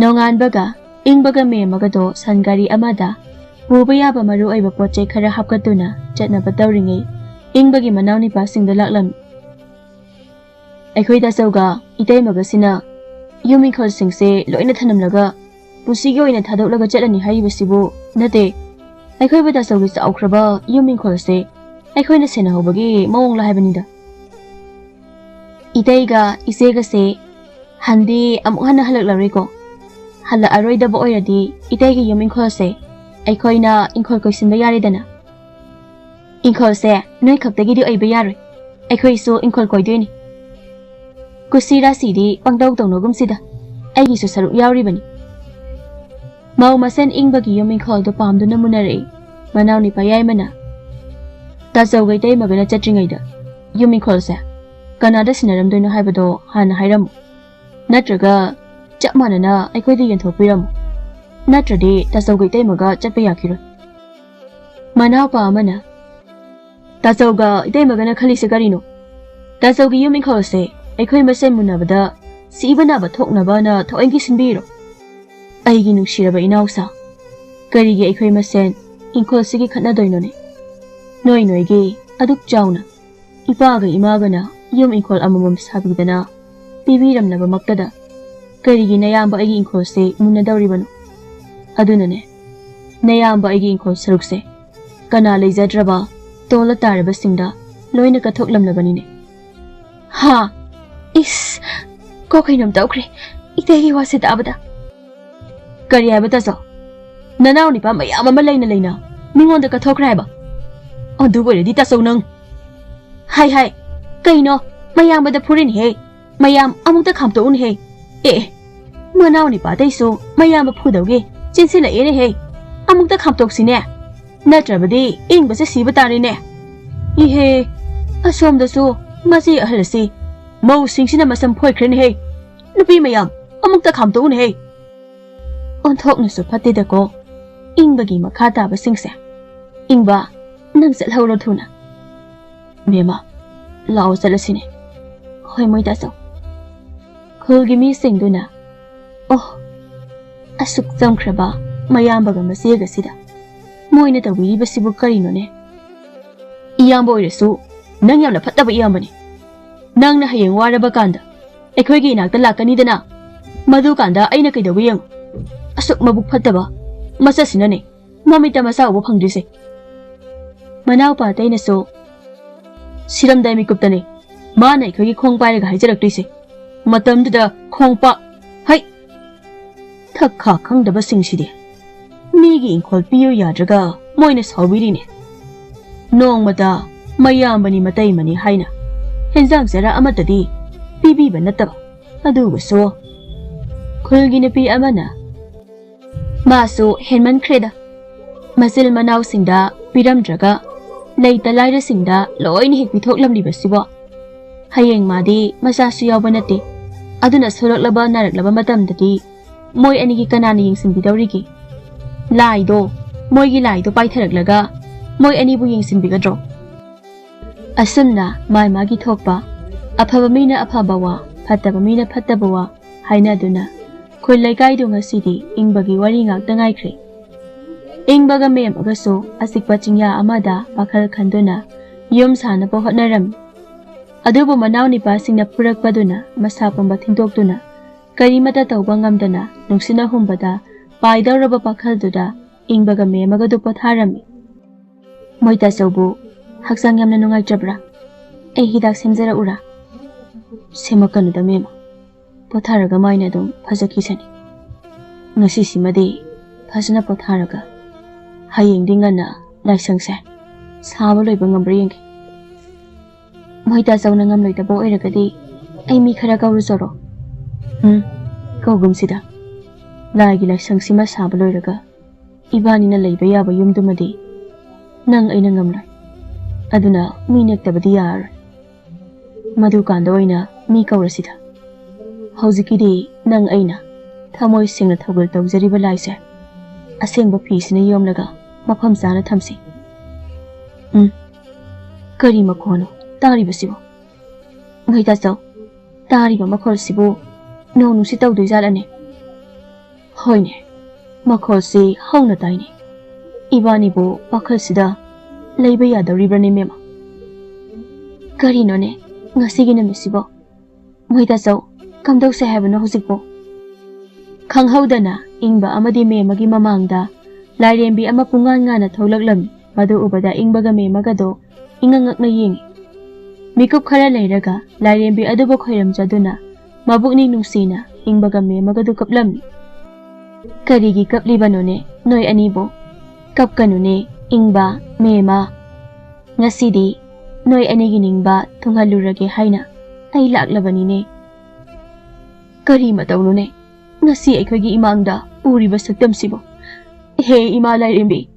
ꯅꯣꯡꯉꯥꯟꯕꯒ ꯏꯪꯕꯒ ꯃꯦꯝꯃꯒꯗꯣ ꯁꯟ ꯒꯥꯔꯤ ꯑꯃꯗ ꯄꯨꯕ ꯌꯥꯕ ꯃꯔꯨ ꯑꯣꯏꯕ ꯄꯣꯠ ꯆꯩ ꯈꯔ ꯍꯥꯞꯀꯠꯇꯨꯅ ꯆꯠꯅꯕ ꯇꯧꯔꯤꯉꯩ ꯏꯪꯕꯒꯤ ꯃꯅꯥꯎꯅꯤꯄꯥꯁꯤꯡꯗ ꯂꯥꯛꯂꯝꯃꯤ꯫ ꯑꯩꯈꯣꯏ ꯇꯥꯆꯧꯒ ꯏꯇꯩꯃꯒꯁꯤꯅ ꯌꯨꯝ ꯏꯪꯈꯣꯜꯁꯤꯡꯁꯦ ꯂꯣꯏꯅ ꯊꯅꯝꯂꯒ ꯄꯨꯟꯁꯤꯒꯤ ꯑꯣꯏꯅ ꯊꯥꯗꯣꯛꯂꯒ ꯆꯠꯂꯅꯤ ꯍꯥꯏꯔꯤꯕꯁꯤꯕꯨ ꯅꯠꯇꯦ, ꯑꯩꯈꯣꯏꯕꯨ ꯇꯥꯆꯧꯒꯤ ꯆꯥꯎꯈ꯭ꯔꯕ ꯌꯨꯝ ꯏꯪꯈꯣꯜꯁꯦ ꯑꯩꯈꯣꯏꯅ ꯁꯦꯟꯅꯍꯧꯕꯒꯤ ꯃꯑꯣꯡꯂ ꯍꯥꯏꯕꯅꯤꯗ꯫ ꯏꯇꯩꯒ ꯏꯆꯦꯒꯁꯦ ꯍꯟꯗꯤ ꯑꯃꯨꯛ ꯍꯟꯅ ꯍꯜꯂꯛꯂꯔꯣꯏꯀꯣ? ꯍꯜꯂꯛꯑꯔꯣꯏꯗꯕ ꯑꯣꯏꯔꯗꯤ ꯏꯇꯩꯒꯤ ꯌꯨꯝ ꯏꯪꯈꯣꯜꯁꯦ ꯑꯩꯈꯣꯏꯅ ꯏꯪꯈꯣꯜ ꯀꯣꯏꯁꯤꯟꯕ ꯌꯥꯔꯦꯗꯅ꯫ ꯏꯪꯈꯣꯜꯁꯦ ꯅꯣꯏ ꯈꯛꯇꯒꯤꯗꯤ ꯑꯣꯏꯕ ꯌꯥꯔꯣꯏ, ꯑꯩꯈꯣꯏꯁꯨ ꯏꯪꯈꯣꯜ ꯀꯣꯏꯗꯣꯏꯅꯤ꯫ ꯀꯨꯁꯤ ꯔꯥꯁꯤꯗꯤ ꯄꯪꯇꯧ ꯇꯧꯅꯒꯨꯝꯁꯤꯗ, ꯑꯩꯒꯤꯁꯨ ꯁꯔꯨꯛ ꯌꯥꯎꯔꯤꯕꯅꯤ꯫ ꯃꯧ ꯃꯁꯦꯟ ꯏꯪꯕꯒꯤ ꯌꯨꯝ ꯏꯪꯈꯣꯜꯗꯣ ꯄꯥꯝꯗꯨꯅ ꯃꯨꯟꯅꯔꯛꯏ꯫ ꯃꯅꯥꯎꯅꯤꯄꯥ ꯌꯥꯏꯃꯅ ꯇꯥꯆꯧꯒ ꯏꯇꯩꯃꯒꯅ ꯆꯠꯇ꯭ꯔꯤꯉꯩꯗ ꯌꯨꯝ ꯏꯪꯈꯣꯜꯁꯦ ꯀꯅꯥꯗ ꯁꯤꯟꯅꯔꯝꯗꯣꯏꯅꯣ ꯍꯥꯏꯕꯗꯣ ꯍꯥꯟꯅ ꯍꯥꯏꯔꯝꯃꯨ, ꯅꯠꯇ꯭ꯔꯒ ꯆꯞ ꯃꯥꯟꯅꯅ ꯑꯩꯈꯣꯏꯗ ꯌꯦꯟꯊꯣꯛꯄꯤꯔꯝꯃꯨ ꯅꯠꯇ꯭ꯔꯗꯤ ꯇꯥꯆꯧꯒ ꯏꯇꯩꯃꯒ ꯆꯠꯄ ꯌꯥꯈꯤꯔꯣꯏ ꯃꯅꯥꯎꯄꯥ ꯑꯃꯅ ꯇꯥꯆꯧꯒ ꯏꯇꯩꯃꯒꯅ ꯈꯜꯂꯤꯁꯦ ꯀꯔꯤꯅꯣ ꯇꯥꯆꯧꯒꯤ ꯌꯨꯝ ꯏꯪꯈꯣꯜꯁꯦ ꯑꯩꯈꯣꯏ ꯃꯁꯦꯟ ꯃꯨꯟꯅꯕꯗ ꯁꯤꯕ ꯅꯥꯕ ꯊꯣꯛꯅꯕꯅ ꯊꯑꯣꯏꯒꯤ ꯁꯤꯟꯕꯤꯔꯣ ꯑꯩꯒꯤ ꯅꯨꯡꯁꯤꯔꯕ ꯏꯅꯥꯎꯁꯥ ꯀꯔꯤꯒꯤ ꯑꯩꯈꯣꯏ ꯃꯁꯦꯟ ꯏꯪꯈꯣꯜꯁꯤꯒꯤ ꯈꯠꯅꯗꯣꯏꯅꯣꯅꯦ ꯅꯣꯏꯒꯤ ꯑꯗꯨꯛ ꯆꯥꯎꯅ ꯏꯄꯥꯒ ꯏꯃꯥꯒꯅ ꯌꯨꯝ ꯏꯪꯈꯣꯜ ꯑꯃꯃꯝ ꯁꯥꯕꯤꯗꯅ ꯄꯤꯕꯤꯔꯝꯂꯕꯃꯛꯇꯗ ꯀꯔꯤꯒꯤ ꯅꯌꯥꯝꯕ ꯑꯩꯒꯤ ꯏꯪꯈꯣꯜꯁꯦ ꯃꯨꯟꯅꯗꯧꯔꯤꯕꯅꯣ ꯑꯗꯨꯅꯅꯦ ꯅꯌꯥꯝꯕ ꯑꯩꯒꯤ ꯏꯪꯈꯣꯜ ꯁꯔꯨꯛꯁꯦ ꯀꯅꯥ ꯂꯩꯖꯗ꯭ꯔꯕ ꯇꯣꯜꯂ ꯇꯥꯔꯕꯁꯤꯡꯗ ꯂꯣꯏꯅ ꯀꯠꯊꯣꯛꯂꯝꯂꯕꯅꯤꯅꯦ ꯍꯥ ꯏꯁ ꯀꯣꯀꯩꯅꯣꯝ ꯇꯧꯈ꯭ꯔꯦ ꯏꯇꯩꯒꯤ ꯋꯥꯁꯦ ꯇꯥꯕꯗ ꯀꯔꯤ ꯍꯥꯏꯕ ꯇꯥꯆꯧ ꯅꯅꯥꯎ ꯅꯤꯄꯥ ꯃꯌꯥꯝ ꯑꯃ ꯂꯩꯅ ꯃꯤꯉꯣꯟꯗ ꯀꯠꯊꯣꯛꯈ꯭ꯔꯦ ꯍꯥꯏꯕ ꯑꯗꯨ ꯑꯣꯏꯔꯗꯤ ꯇꯥꯆꯧ ꯅꯪ ꯍꯥꯏ ꯀꯩꯅꯣ ꯃꯌꯥꯝꯕꯗ ꯐꯨꯔꯤꯅꯤꯍꯦ ꯃꯌꯥꯝ ꯑꯃꯨꯛꯇ ꯈꯥꯝꯇꯣꯛꯎꯅꯤꯍꯦ ꯑꯦ ꯃꯅꯥꯎ ꯅꯤꯄꯥꯗꯩꯁꯨ ꯃꯌꯥꯝꯕ ꯐꯨꯗꯧꯒꯦ ꯆꯦꯟꯁꯤꯜꯂꯛꯑꯦꯅꯦꯍꯦ ꯑꯃꯨꯛꯇ ꯈꯥꯝꯇꯣꯛꯁꯤꯅꯦ ꯅꯠꯇ꯭ꯔꯕꯗꯤ ꯏꯪꯕꯁꯦ ꯁꯤꯕ ꯇꯥꯔꯦꯅꯦ ꯏꯍꯦ ꯑꯁꯣꯝꯗꯁꯨ ꯃꯆꯦ ꯑꯍꯜ ꯑꯁꯤ ꯃꯧꯁꯤꯡꯁꯤꯅ ꯃꯁꯝ ꯐꯣꯏꯈ꯭ꯔꯦꯅꯦꯍꯦ ꯅꯨꯄꯤ ꯃꯌꯥꯝ ꯑꯃꯨꯛꯇ ꯈꯥꯝꯇꯣꯛꯎꯅꯦꯍꯦ ꯑꯣꯟꯊꯣꯛꯅꯁꯨ ꯐꯠꯇꯦꯗꯀꯣ ꯏꯪꯕꯒꯤ ꯃꯈꯥ ꯇꯥꯕꯁꯤꯡꯁꯦ ꯏꯪꯕ ꯅꯪ ꯆꯠꯍꯧꯔꯣ ꯊꯨꯅ ꯃꯦꯃꯥ ꯂꯥꯛꯑꯣ ꯆꯠꯂꯁꯤꯅꯦ ꯍꯣꯏ ꯃꯣꯏ ꯇꯥꯆꯧ ꯈꯨꯜꯒꯤ ꯃꯤꯁꯤꯡꯗꯨꯅ ꯑꯣ ꯑꯁꯨꯛ ꯆꯝꯈ꯭ꯔꯕ ꯃꯌꯥꯝꯕꯒ ꯃꯆꯦꯒꯁꯤꯗ ꯃꯣꯏꯅ ꯇꯧꯕꯤꯔꯤꯕꯁꯤꯕꯨ ꯀꯔꯤꯅꯣꯅꯦ ꯏꯌꯥꯝꯕ ꯑꯣꯏꯔꯁꯨ ꯅꯪ ꯌꯥꯝꯅ ꯐꯠꯇꯕ ꯏꯌꯥꯝꯕꯅꯤ ꯅꯪꯅ ꯍꯌꯦꯡ ꯋꯥꯔꯕ ꯀꯥꯟꯗ ꯑꯩꯈꯣꯏꯒꯤ ꯏꯅꯥꯛꯇ ꯂꯥꯛꯀꯅꯤꯗꯅ ꯃꯗꯨ ꯀꯥꯟꯗ ꯑꯩꯅ ꯀꯩꯗꯧꯕ ꯌꯦꯡꯉꯨ ꯑꯁꯨꯛ ꯃꯕꯨꯛ ꯐꯠꯇꯕ ꯃꯆꯠꯁꯤꯅꯅꯦ ꯃꯃꯤꯠꯇ ꯃꯆꯥ ꯎꯕ ꯐꯪꯗ꯭ꯔꯤꯁꯦ ꯃꯅꯥꯎꯄꯥ ꯑꯇꯩꯅꯁꯨ ꯁꯤꯔꯝꯗꯥꯏ ꯃꯤꯀꯨꯞꯇꯅꯦ ꯃꯥꯅ ꯑꯩꯈꯣꯏꯒꯤ ꯈꯣꯡ ꯄꯥꯏꯔꯒ ꯍꯥꯏꯖꯔꯛꯇꯣꯏꯁꯦ ꯃꯇꯝꯗꯨꯗ ꯈꯣꯡꯄꯥꯛ ꯍꯩ ꯊꯛꯈꯥ ꯈꯪꯗꯕꯁꯤꯡꯁꯤꯗꯤ ꯃꯤꯒꯤ ꯏꯪꯈꯣꯜ ꯄꯤꯌꯨ ꯌꯥꯗ꯭ꯔꯒ ꯃꯣꯏꯅ ꯁꯥꯎꯕꯤꯔꯤꯅꯦ ꯅꯣꯡꯃꯗ ꯃꯌꯥꯝꯕꯅꯤ ꯃꯇꯩꯃꯅꯤ ꯍꯥꯏꯅ ꯍꯦꯟꯖꯥꯡ ꯆꯔꯥ ꯑꯃꯠꯇꯗꯤ ꯄꯤꯕꯤꯕ ꯅꯠꯇꯕ ꯑꯗꯨꯕꯨꯁꯨ ꯈꯨꯜꯒꯤ ꯅꯨꯄꯤ ꯑꯃꯅ ꯃꯥꯁꯨ ꯍꯦꯟꯃꯟꯈ꯭ꯔꯦꯗ ꯃꯆꯤꯜ ꯃꯅꯥꯎꯁꯤꯡꯗ ꯄꯤꯔꯝꯗ꯭ꯔꯒ ꯂꯩꯇ ꯂꯥꯏꯔꯁꯤꯡꯗ ꯂꯣꯏꯅ ꯍꯦꯛ ꯄꯤꯊꯣꯛꯂꯝꯂꯤꯕꯁꯤꯕꯣ ꯍꯌꯦꯡ ꯃꯥꯗꯤ ꯃꯆꯥꯁꯨ ꯌꯥꯎꯕ ꯅꯠꯇꯦ ꯑꯗꯨꯅ ꯁꯣꯂꯛꯂꯕ ꯅꯥꯔꯛꯂꯕ ꯃꯇꯝꯗꯗꯤ ꯃꯣꯏ ꯑꯅꯤꯒꯤ ꯀꯅꯥꯅ ꯌꯦꯡꯁꯤꯟꯕꯤꯗꯧꯔꯤꯒꯦ ꯂꯥꯏꯗꯣ ꯃꯣꯏꯒꯤ ꯂꯥꯏꯗꯣ ꯄꯥꯏꯊꯔꯛꯂꯒ ꯃꯣꯏ ꯑꯅꯤꯕꯨ ꯌꯦꯡꯁꯤꯟꯕꯤꯒꯗ꯭ꯔꯣ ꯑꯁꯨꯝꯅ ꯃꯥꯒꯤ ꯊꯣꯛꯄ ꯑꯐꯕ ꯃꯤꯅ ꯑꯐꯕ ꯋꯥ ꯐꯠꯇꯕ ꯃꯤꯅ ꯐꯠꯇꯕ ꯋꯥ ꯍꯥꯏꯅꯗꯨꯅ ꯈꯨꯜ ꯂꯩꯀꯥꯏꯗꯨ ꯉꯁꯤꯗꯤ ꯏꯪꯕꯒꯤ ꯋꯥꯔꯤ ꯉꯥꯛꯇ ꯉꯥꯏꯈ꯭ꯔꯦ ꯏꯪꯕꯒ ꯃꯦꯝꯃꯒꯁꯨ ꯑꯆꯤꯛꯄ ꯆꯤꯡꯌꯥ ꯑꯃꯗ ꯄꯥꯈꯜ ꯈꯟꯗꯨꯅ ꯌꯨꯝ ꯁꯥꯅꯕ ꯍꯣꯠꯅꯔꯝꯃꯤ ꯑꯗꯨꯕꯨ ꯃꯅꯥꯎ ꯅꯤꯄꯥꯁꯤꯡꯅ ꯐꯨꯔꯛꯄꯗꯨꯅ ꯃꯁꯥ ꯄꯨꯝꯕ ꯊꯤꯟꯗꯣꯛꯇꯨꯅ ꯀꯔꯤꯃꯠꯇ ꯇꯧꯕ ꯉꯝꯗꯅ ꯅꯨꯡꯁꯤꯠꯅ ꯍꯨꯝꯕꯗ ꯄꯥꯏꯗꯧꯔꯕ ꯄꯥꯈꯜꯗꯨꯗ ꯏꯪꯕꯒ ꯃꯦꯝꯃꯒꯗꯨ ꯄꯣꯊꯥꯔꯝꯃꯤ ꯃꯣꯏ ꯇꯥꯆꯧꯕꯨ ꯍꯛꯆꯥꯡ ꯌꯥꯝꯅ ꯅꯨꯡꯉꯥꯏꯇ꯭ꯔꯕ꯭ꯔꯥ ꯑꯩ ꯍꯤꯗꯥꯛ ꯁꯦꯝꯖꯔꯛꯎꯔꯥ ꯁꯦꯝꯃꯛꯀꯅꯨꯗ ꯃꯦꯝꯃ ꯄꯣꯊꯥꯔꯒ ꯃꯥꯏꯅ ꯑꯗꯨꯝ ꯐꯖꯈꯤꯁꯅꯤ ꯉꯁꯤꯁꯤꯃꯗꯤ ꯐꯖꯅ ꯄꯣꯊꯥꯔꯒ ꯍꯌꯦꯡꯗꯤ ꯉꯟꯅ ꯂꯥꯏꯁꯪꯁꯦ ꯁꯥꯕ ꯂꯣꯏꯕ ꯉꯝꯕ꯭ꯔꯥ ꯌꯦꯡꯒꯦ ꯃꯣꯏ ꯇꯥꯆꯧꯅ ꯉꯝꯂꯣꯏꯗꯕ ꯑꯣꯏꯔꯒꯗꯤ ꯑꯩ ꯃꯤ ꯈꯔ ꯀꯧꯔꯨꯖꯔꯣ ꯀꯧꯒꯨꯝꯁꯤꯗ ꯂꯥꯏꯒꯤ ꯂꯥꯏꯁꯪꯁꯤꯃ ꯁꯥꯕ ꯂꯣꯏꯔꯒ ꯏꯕꯥꯅꯤꯅ ꯂꯩꯕ ꯌꯥꯕ ꯌꯨꯝꯗꯨꯃꯗꯤ ꯅꯪ ꯑꯩꯅ ꯉꯝꯂꯣꯏ ꯑꯗꯨꯅ ꯃꯤ ꯅꯦꯛꯇꯕꯗꯤ ꯌꯥꯔꯔꯣꯏ ꯃꯗꯨꯀꯥꯟꯗ ꯑꯣꯏꯅ ꯃꯤ ꯀꯧꯔꯁꯤꯗ ꯍꯧꯖꯤꯛꯀꯤꯗꯤ ꯅꯪ ꯑꯩꯅ ꯊꯃꯣꯏ ꯁꯦꯡꯅ ꯊꯧꯒꯜ ꯇꯧꯖꯔꯤꯕ ꯂꯥꯏꯁꯦ ꯑꯁꯦꯡꯕ ꯐꯤꯁꯤꯅ ꯌꯣꯝꯂꯒ ꯃꯐꯝ ꯆꯥꯅ ꯊꯝꯁꯤ ꯀꯔꯤ ꯃꯈꯣꯟꯅꯣ ꯇꯥꯔꯤꯕꯁꯤꯕꯨ ꯃꯣꯏ ꯇꯥꯆꯧ ꯇꯥꯔꯤꯕ ꯃꯈꯣꯜꯁꯤꯕꯨ ꯅꯣꯡ ꯅꯨꯡꯁꯤꯠ ꯇꯧꯗꯣꯏꯖꯥꯠꯂꯅꯦ ꯍꯣꯏꯅꯦ ꯃꯈꯣꯜꯁꯤ ꯍꯧꯅ ꯇꯥꯏꯅꯦ ꯏꯕꯥꯅꯤꯕꯨ ꯋꯥꯈꯜꯁꯤꯗ ꯂꯩꯕ ꯌꯥꯗꯧꯔꯤꯕ꯭ꯔꯅꯦ ꯃꯦꯝꯃ ꯀꯔꯤꯅꯣꯅꯦ ꯉꯁꯤꯒꯤ ꯅꯨꯃꯤꯠꯁꯤꯕꯣ ꯃꯣꯏ ꯇꯥꯆꯧ ꯀꯝꯗꯧꯁꯦ ꯍꯥꯏꯕꯅꯣ ꯍꯧꯖꯤꯛꯄꯨ ꯈꯪꯍꯧꯗꯅ ꯏꯪꯕ ꯑꯃꯗꯤ ꯃꯦꯝꯃꯒꯤ ꯃꯃꯥꯡꯗ ꯂꯥꯏꯔꯦꯝꯕꯤ ꯑꯃ ꯄꯨꯡꯉꯥꯟ ꯉꯥꯟꯅ ꯊꯣꯛꯂꯛꯂꯝꯃꯤ ꯃꯗꯨ ꯎꯕꯗ ꯏꯪꯕꯒ ꯃꯦꯝꯃꯒꯗꯣ ꯏꯉꯛꯉꯛꯅ ꯌꯦꯡꯉꯤ ꯃꯤꯀꯨꯞ ꯈꯔ ꯂꯩꯔꯒ ꯂꯥꯏꯔꯦꯝꯕꯤ ꯑꯗꯨꯕꯨ ꯈꯣꯏꯔꯝꯖꯗꯨꯅ ꯃꯕꯨꯛꯅꯤꯡ ꯅꯨꯡꯁꯤꯅ ꯏꯪꯕꯒ ꯃꯦꯝꯃꯒꯗꯨ ꯀꯞꯂꯝꯃꯤ ꯀꯔꯤꯒꯤ ꯀꯞꯂꯤꯕꯅꯣꯅꯦ ꯅꯣꯏ ꯑꯅꯤꯕꯨ ꯀꯞꯀꯅꯨꯅꯦ ꯏꯪꯕ ꯃꯦꯝꯃ ꯉꯁꯤꯗꯤ ꯅꯣꯏ ꯑꯅꯤꯒꯤ ꯅꯤꯡꯕ ꯊꯨꯡꯍꯜꯂꯨꯔꯒꯦ ꯍꯥꯏꯅ ꯑꯩ ꯂꯥꯛꯂꯕꯅꯤꯅꯦ ꯀꯔꯤ ꯃꯇꯧꯅꯣꯅꯦ ꯉꯁꯤ ꯑꯩꯈꯣꯏꯒꯤ ꯏꯃꯥꯡꯗ ꯎꯔꯤꯕ ꯁꯛꯇꯝꯁꯤꯕꯨ ꯍꯦ ꯏꯃꯥ ꯂꯥꯏꯔꯦꯝꯕꯤ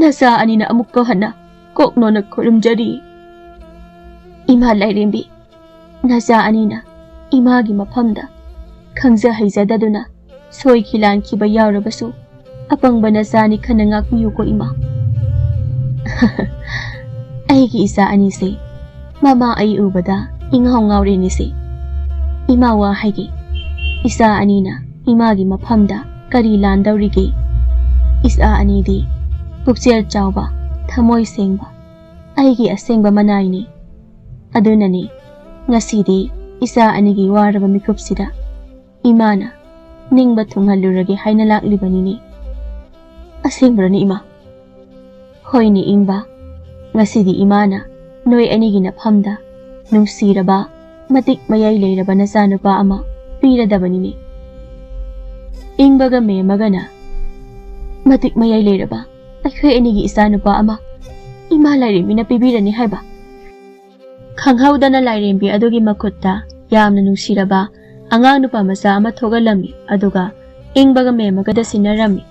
ꯅꯆꯥ ꯑꯅꯤꯅ ꯑꯃꯨꯛꯀ ꯍꯟꯅ ꯀꯣꯛꯅꯣꯅ ꯈꯨꯔꯨꯝꯖꯔꯤ ꯏꯃꯥ ꯂꯥꯏꯔꯦꯝꯕꯤ ꯅꯆꯥ ꯑꯅꯤꯅ ꯏꯃꯥꯒꯤ ꯃꯐꯝꯗ Khangja haijadaduna soi khilankiba yaurabasu apangba nachani khana ngakmiyuko ima. Aigi isa anise mama ai ubada ingaw ngawre nise. Ima wa haigi isa anina imagi maphamda kari landawrige. Isa anidi pukchel chawba thamoi sengba aigi asengba manaini. Adunani ngasidi isa anigi waraba mikupsida imana ningba thunghalurage haina laklibanini. Asengrani ima. Hoini ingba ngasidi imana noi anigi na phamda nungsiraba matik mayai leiraba nasanupa ama piradabanini. Ingbaga me magana matik mayai leiraba akhoi anigi isanupa ama ima lairemina pibirani haiba. Khanghaudana lairembi adugi makutta yamna nungsiraba angang nupa masa ama thogalami aduga ingbaga me magada sinarami.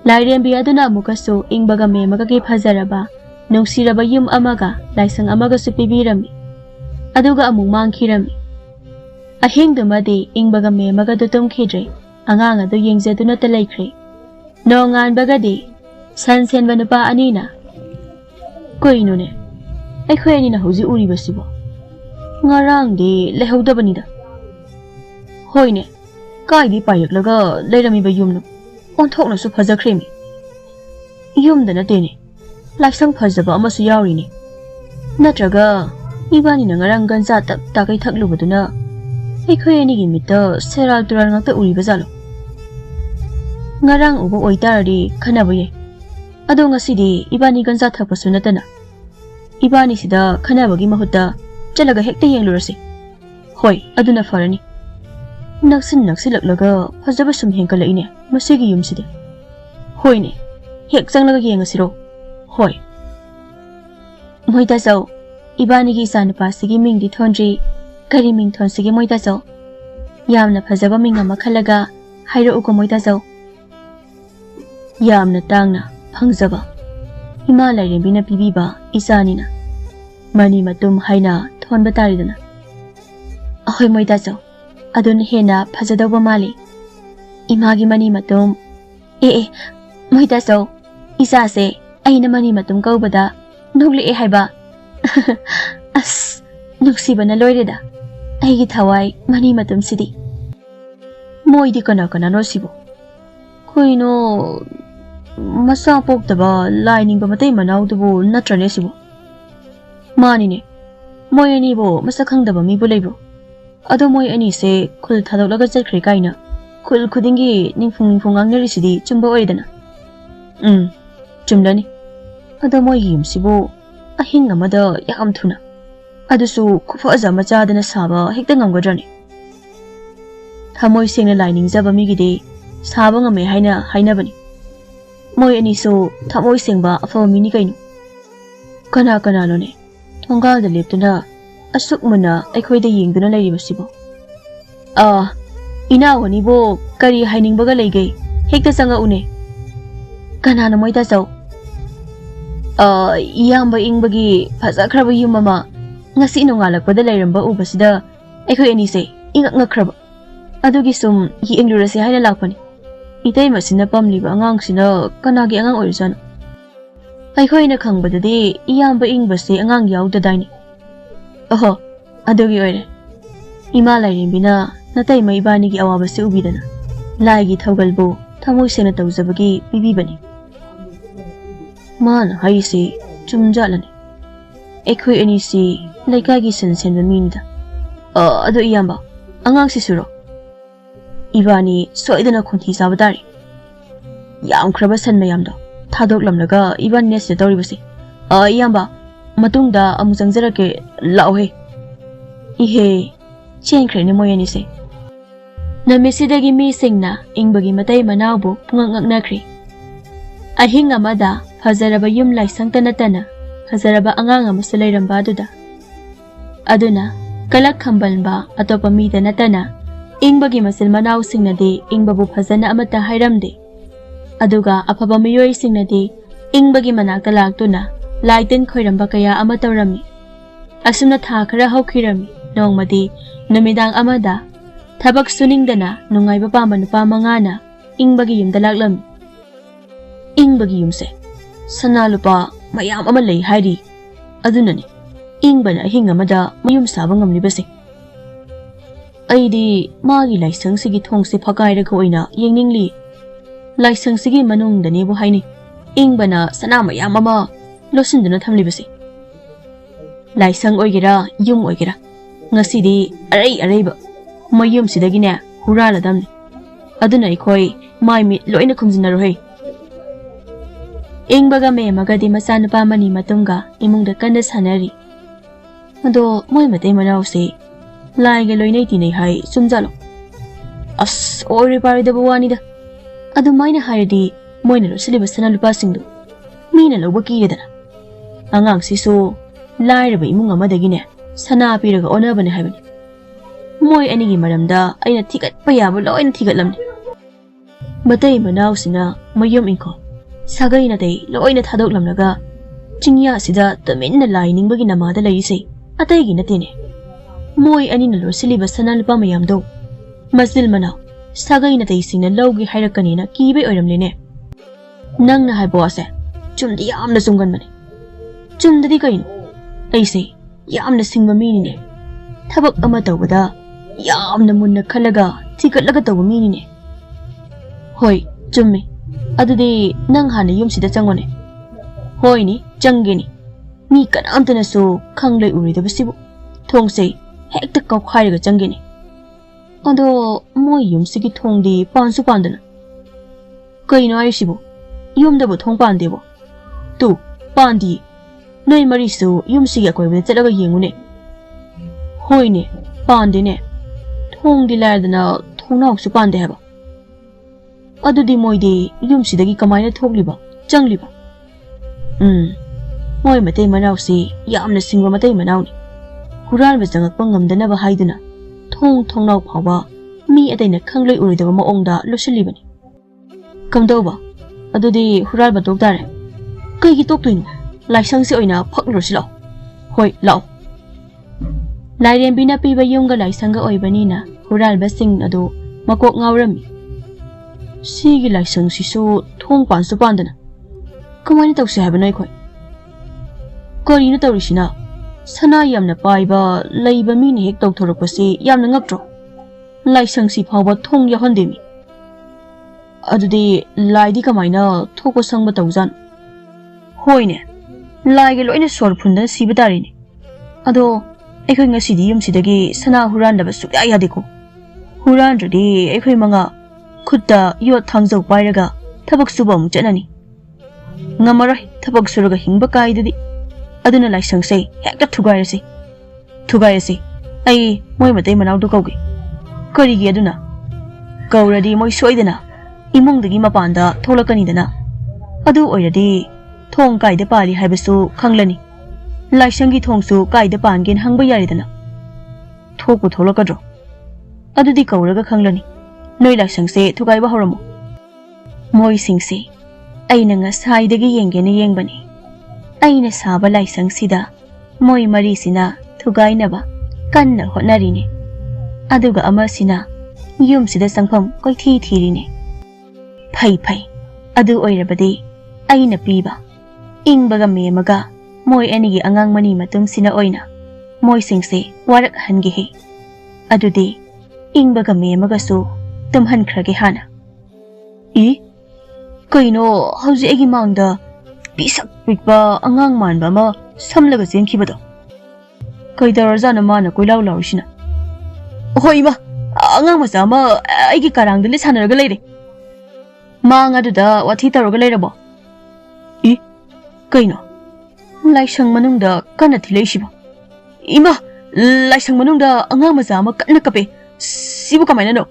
Lairembi aduna amukasu ingbaga me magagi phazaraba nungsiraba yum amaga laisang amaga su pibirami aduga amung mangkhirami. Ahingdumadi ingbaga me magadu tumkhidre angang adu yengjaduna talaikre. Nongan bagadi sansenba nupa anina. Koinune akhoi anina hoji uribasibo ngarangdi lehaudabanida. Hoine kaidi payaklaga leiramiba yumnu onthoknasu phajakremi. Yumdana tene laisang phajaba amasu yawrini. Natraga ibanina ngarang ganza tak takai thaklubaduna akhoi anigi mitta seral tural ngakta uriba jalo. Ngarang ubo oitarari khanabaye ado ngasidi ibani ganza thakpasu natana ibani sida khanabagi mahutta chalaga hekta yenglurasi. Hoi aduna farani. Naksilak-laga phajaba sum hengkalaine masigi yumside. Hoine hek changlaga yengasiro. Hoi moita jaw ibani gi sanpa sigi mingdi thonri kari ming thon sigi moita jaw yamna phajaba minga makhalaga hairo uko moita jaw yamna tangna phangjaba Himalay rembina pibiba isanina mani matum haina thonba taridana. Ahoy moita jaw adun hena phajadaba mali imagi mani matum moita jaw isa se aina mani matum kaubada nugli haiba. As nuksiba na loireda aigi thawai mani matum sidi moidi kana no sibo koino masa poktaba lining ba matai manaudubu natrane sibo mani ne moi ani bo masa khangdaba mi bu leibo ado moi ani se khul thadolaga chakre kaina khul khudingi ningfung angnari sidi chumba oidana chumlani ado moi yim sibo ahing amada yam thuna adusu khufaza machadana saba hekta ngamgadrani thamoi sengna lining jaba migide saba ngame haina bani moi ani so thamoi sengba afa mini kainu kana no ne thongal da leptuna asuk muna aikhoida yengduna lairibasibo ina wani bo kari haining baga leige hekta sanga une kana na moita jaw iyamba ingbagi phajakraba yumama ngasi nongalakpada lairamba ubasida aikhoi ani se ingakngakraba adugi sum hi englurase haina lakpani itay masina pamliba angang sina kanagi angang oisan aikhoi na khangbadadi iyamba ingbase angang yaudadaini adugi oire ima lairembina natai mai banigi awabase ubidana laigi thaugalbo thamoi sena tawjabagi bibibani man haisi chumjalani aikhoi ani si laikagi sensenba minda ado iyamba angang sisuro ibani soidana khunthi sabadari yam khraba san mayamda thadok lamlaga ibani nese tawribasi iyamba matungda amu jangjarake laohe ihe chenkrene moyani se namisidagi mi singna ingbagi matai manawbo pungangaknakri ahing amada Hajaraba yum laisang tanatana hajaraba angang amasu lairamba aduna kalak khambalba atopa mida natana ingbagi masil manaw singnadi ingbabu phajana amata hairamde aduga afaba miyoi singnadi ingbagi manakta laktuna laiten khoiramba kaya ama tawrami asumna tha khara haukhirami nongmadi numidang amada Thabak suningdana nungaiba pamba nupa mangana ingbagi yumda laklami. Ingbagi yumse sana lupa mayam ama lei hairi adunani ingbana ahing amada mayum saba ngamlibase. Aidi magi laisangsi thongse phakairaga oina yengningli. Laisangsi manungdani bu haini ingbana sana mayam ama losinduna thamlibase. Laisang oigera yum oigera ngasidi araiba mayum sidagine huraladamni aduna ikoi mai mi loina khumjinarohei. Ingbaga me magadi masanapa mani matunga imungda kanda sanari ado moi matei manause laiga loinai tinai hai sumjalo as ore parida bawani da adu maina hairadi moina rosiliba sana lupa singdu mina loba kiyedana angang sisu lairaba imung amadagine sana piraga onabane haibani moi anigi maramda aina thigat payaba loina thigatlamni matai manausina mayum inko sagai na dei loina thadok lamnaga chingya sida taminna lining bagi namada laise atai gi natine moi ani na losiliba sana lupa mayamdo masdil mana sagai na dei singna lawgi hairakani na kibe oiramlene nang na haibo ase chumdi yamna sunggan mane chumdadi kain aise yamna singba mini ne thabak ama tawbada yamna munna khalaga thigatlaga tawba mini ne hoi chummi adudi nang hana yumsida changone hoini changeni mi kanamtana su khanglai uridabasibu thongse hekta kawkhairaga changeni ado moi yumsigi thongdi pansu pandana kaino aisibu yumdabu thong pandebo tu pandi noi marisu yumsigi akoibada chalaga yengune hoine pandene thongdi lardana thongnawsu pande haba adudi moide yumsidagi kamaina thogliba changliba moi matei manausi yamna singwa matei manawni huralba jangakpa ngamdanaba haiduna thongnaw phawba mi ataina khangloi uridaba maongda losilibani kamdauba adudi huralba toktare kaigi toktoino laisangsi oina phaklosilao hoi lao lairembina piba yumga laisanga oibanina huralba sing adu makok ngawrami sigi laisang sisu thong pansu pandana kamaina tawse habana ikoi karina tawrisina sana yamna paiba leiba mini hek tawthorakpasi yamna ngaktro laisang si phawba thong yahandemi adudi laidi kamaina thoko sangba tawjan hoine laige loina sor phunda siba tarini ado ekoi ngasidi yumsidagi sana hurandaba sukya yadeko hurandradi ekoi manga khutta yot thangjau pairaga thabak suba mu chanani ngamaroi thabak suraga hingba kaidadi aduna laisangse hekta thugairasi ai moi matei manawdu kauge karigi aduna kauradi moi soidana imungdagi mapanda tholakani dana adu oiradi thong kaida pali haibasu khanglani laisangi thongsu kaida pangen hangba yaridana thoku tholakadro adudi kauraga khanglani noi laisangse thugaiba horamo moi singse aina ngasai yengene yengbani aina saba laisangsida moi mari sina thugainaba kanna hotnarine aduga amasina yumsida sangpham koithi thirine phai adu oirabadi aina piba ingbaga memaga moi anigi angang mani matung sina oina moi singse warak hangi he adudi ingbaga memaga su tumhan khrage hana I kaino hauji egi mangda pisak pikba angang manba ma samlaga chenkibado kaidarjana mana koilaw lawsina hoima angang macha ma aigi karangdile sanaraga leire manga duda wathi taroga leirabo I kaino laisang manungda kana thileisiba ima laisang manungda angang macha ma kanna kape sibu kamaina no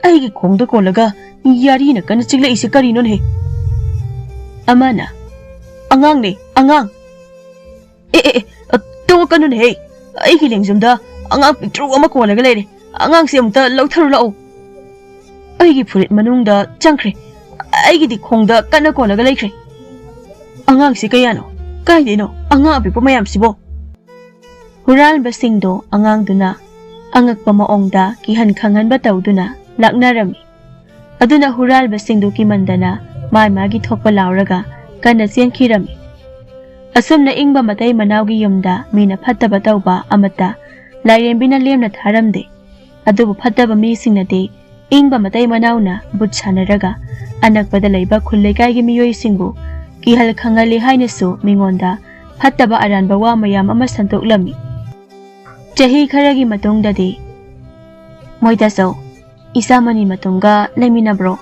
aigi khongda kolaga yari na kana chigla ise karino ne amana angang ne angang to kanu ne aigi lengjumda angang pitru ama kolaga leire angang se amta lawtharu lao aigi furit manungda changkhre aigi di khongda kana kolaga leikre angang se kayano kai dino angang api pamayam sibo hural basingdo angang duna angakpa maongda kihan khanganba tawduna laknarami. Aduna huralbasingdu kimandana mai magi thokpa lauraga kana chenkhirami. Asumna ingba matai manawgi yumda mina phattaba tawba amata lairembina lemna tharamde. Adubu phattaba misingnade ingba matai manawna but sanaraga anakpada leiba khulleikaigi miyoisingbu kihal khangali hainasu mingonda phattaba aranba wa mayam ama santoklami. Chahi kharagi matungdadi moidaso isamani matunga leiminabro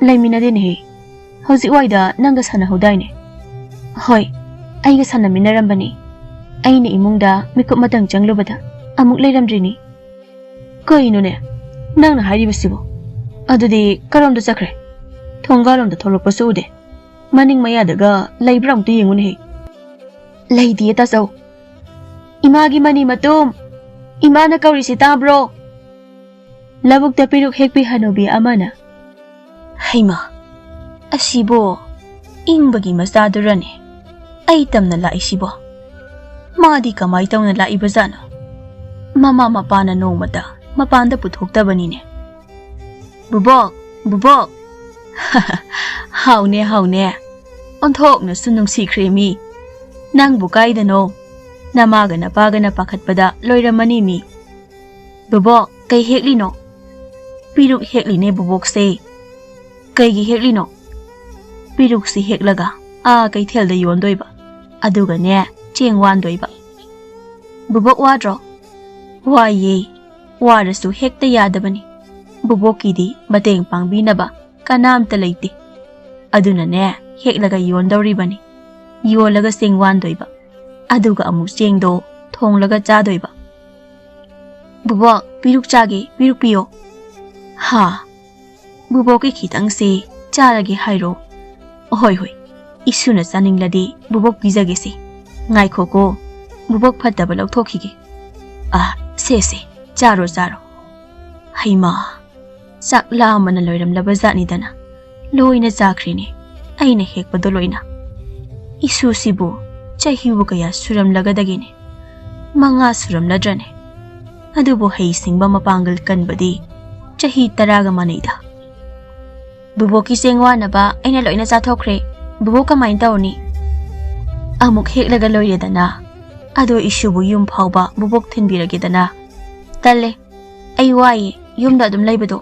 leiminadene hauji waida nanga sanahudaine. Hoi aiga sanaminarambani. Aina imungda mikup matang changlubada amuk leiramdrini. Kainone nangna hairibasibo adudi karomda chakre thongalomda tholokpasu ude maning mayadaga leibramtu yengune leidi tasau imagi mani matum imana kaurisi tabro labukta piruk hekpi hanubi amana haima asibo ingbagi masadurane ai tamna laisibo madi kamai tawna laibazano mama mapana nomata mapanda puthoktabanine. Bubok bubok haune haune onthokna sunungsi kremi nang bukaidano namaga napaga na pakhatpada loiramani mi. Bubok kai heklino piruk hekline bubok se kaigi heklino piruk si heklaga a kai thelda yondoiba aduga ne chengwan doiba. Bubok wadro waye warasu hekta yadabani bubokidi mateng pangbinaba kanamta leite aduna ne heklaga yondoribani yolaga sengwandoiba aduga amu sengdo thonglaga chadoiba. Bubok piruk chage piruk piyo ha buboki khitang se charage hairo hoi hoi isuna chaningladi bubok pijage se ngaikho ko bubok phattaba lokthokige se charo charo haima sakla mana loiram labazani dana loina chakrini aina hekpado loina isu sibu chahibu kaya suram lagadagine manga suram ladrane adubo hei singba mapangal kanbadi chahi taraga manaida. Buboki sengwana ba aina loina chathokre bubo kamain tawni amuk heklaga loiredana ado isubu yum phawba bubok thinbiragedana talle ai waye yumda adum leibado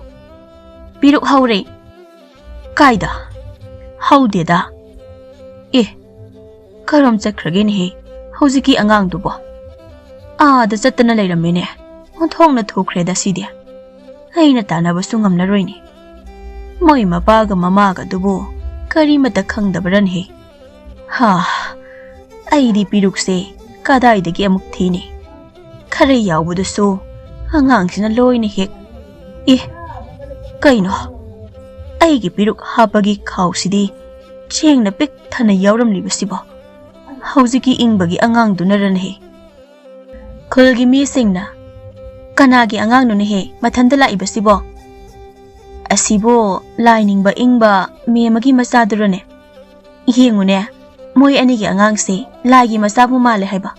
piruk haure kaida haudeda karom chakragene he hojiki angang dubo da chatana leiramene onthongna thukreda sidia aina tanaba sungam roini moi mapaga mamaga dubo karimata khangdabaran he ha aidi pirukse kadaidagi amuk thini khare yawbudusu angangsina loina hek kaino aigi piruk hapagi khawsidi chengna pik thana yawramlibasibo hojiki ingbagi angang dunaran he khulgi mi singna kanagi angang nune he mathanda laibasibo asibo lainingba ingba memagi masadurane yengune moi anigi angang se lagi masabu male haiba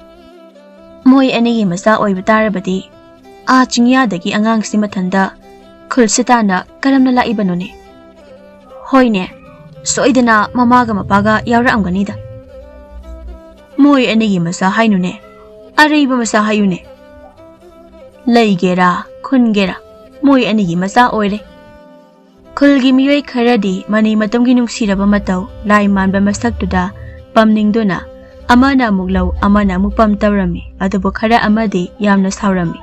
moi anigi masa oiba tarabadi chingya-dagi angang si mathanda khulsitana karamna laibanone hoine soidana mamaga mapaga yawraamganida moi anigi masa hainune areiba masa hayune leigera khungera moi anigi masa oire khulgi miyoi kharadi mani matamgi nungsiraba matau lai manba masaktuda pamningduna amana muglau amana mupam tawrami adubo khara amadi yamna saurami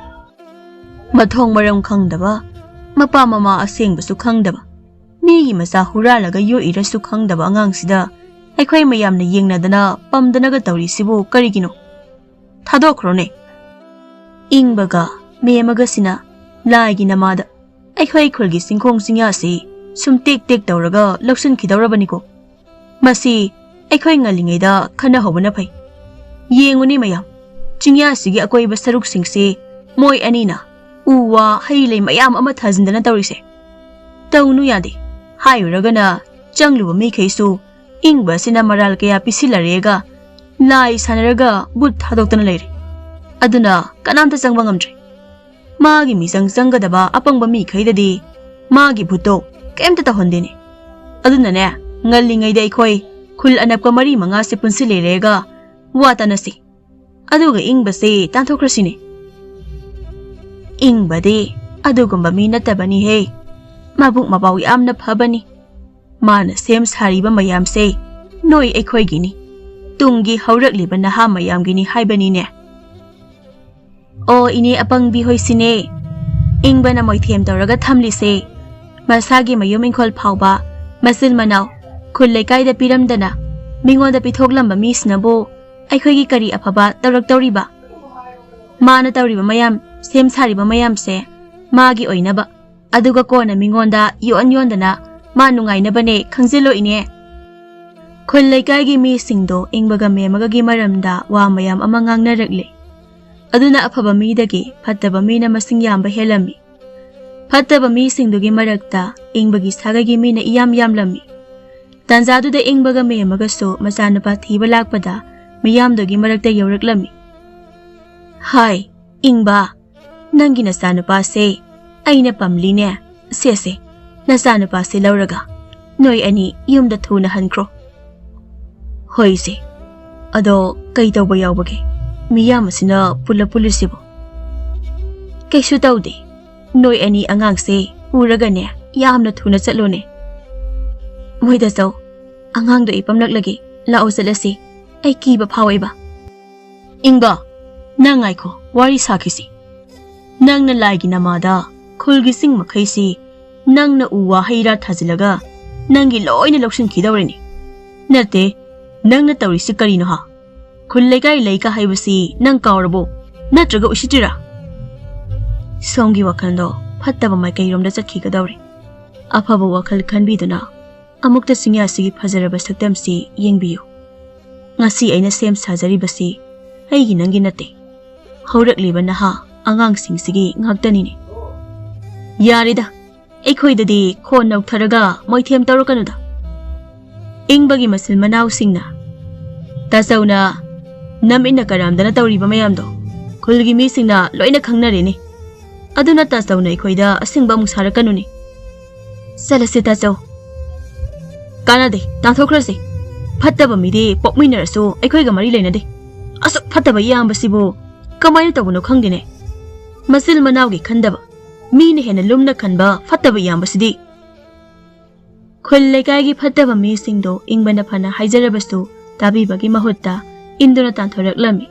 mathong maram khangdaba mapa mama asengbasu khangdaba migi masa huralaga yo irasu khangdaba angangsida aikhoi mayamna yengnadana pamdanaga tawri sibu karigino thadokhrone ingbaga memaga sina laigi namada aikhoi khulgi singkhong singya si sum tek tek tawraga loksun khidawrabaniko masi aikhoi ngalingeida khana hobana phai yenguni mayam chingya sigi akoiba saruk singse moi anina uwa hailei mayam ama thajindana tawrise tawnu yade hayuragana changluba mi khaisu ingba sina maral kaya pisilarega lai sanaraga but thadokdana leire aduna kanamta changba ngamdre Magi misang sanggadaba apangba mi khaidadi magi bhuto kemta tahondene. Adunane ngallingai dai khoi khul anapka mari manga se punsile rega watanasi. Aduga ingbase tanthokrasine. Ingbade adugumba mi natabani he. Mabuk mabaw yamna phabani. Mana sem sariba mayam se noi ekhoi gini. Tungi haurakliba naha mayam gini haibani ne. O ini apang bihoi sine. Ingba na moithem tawraga thamli se. Masagi mayum ingkhol phawba masil manaw khul lekai da piramdana mingoda pithoklamba misnabu aikhoigi kari afaba tawrak tawriba. Mana tawriba mayam sem sariba mayam se magi oinaba aduga kona mingonda yondana ma nungainabane khangzelo ine. Khul lekai mi singdo ingbaga memaga gi maramda wa mayam ama ngangnarakle. Aduna afaba mi dagi phattaba mi na masing yamba helami. Phattaba mi singdugi marakta ingbagi sagagi mi na iyam lammi. Tanzadu da ingbaga memaga so masanapa thiba lakpada miyamdogi marakta yawraklami. Hai ingba nangi nasanapa se aina pamline se nasanapa se lauraga noi ani yumda thuna hankro. Hoi se ado kai tawba yawbage miyam asina pulisibo. Kaisu tawde noi ani angang se uragane yamna thuna chatlone. Moida saw angang do ipamlaklagi lao salasi ay kiba phawaiba. Ingba nangai ko wari sakisi. Nang na laigi namada khulgi sing makhaisi nang na uwa haira thajilaga nangi loina loksin khidawreni. Nate nang na tawrisi karino ha. Khullegai leika haibasi nang kawrabo natraga usitira. Songi wakaldo phattaba maikairomda chatkhigadawri. Afaba wakal khanbiduna amukta singya sigi phajaraba saktamsi yengbiyu. Ngasi aina sem sajaribasi aigi nangi nate. Haurakliba naha angang singsigi ngaktanini. Yarida ekhoidadi khon nautharaga moithem tawrakanuda. Ingbagi masil manaw singna tasawna namina karamdana tawriba mayamdo khulgi mi singna loina khangnareni. Aduna tasawna ekhoida asingba musarakanuni. Salase tasaw kanade tanthokrase phattaba mide pokminarasu ekhoiga mari leinade. Asuk phattaba yambasibu kamaina tawuno khangdine. Masil manawgi khandaba mine hena lumna khanba phattaba yambasidi. Khul lekai phattaba mi singdo ingbana phana haijarabasu tabibagi mahutta induna tanthoraklami.